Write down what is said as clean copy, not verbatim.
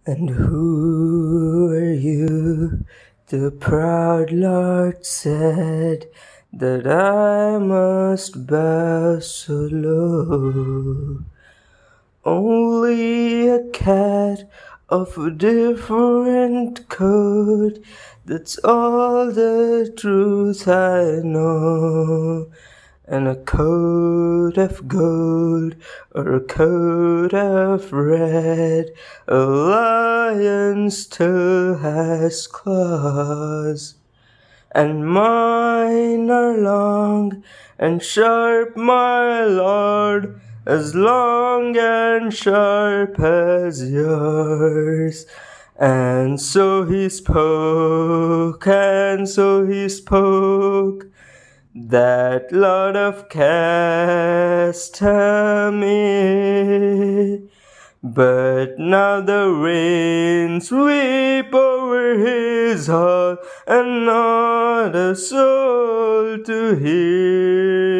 And who are you? The proud Lord said that I must bow so low. Only a cat of a different coat, that's all the truth I know. And a coat of gold or a coat of red, a lion still has claws. And mine are long and sharp, my lord, as long and sharp as yours. And so he spoke, that Lord of Castamere. But now the rains sweep over his hall, and not a soul to hear.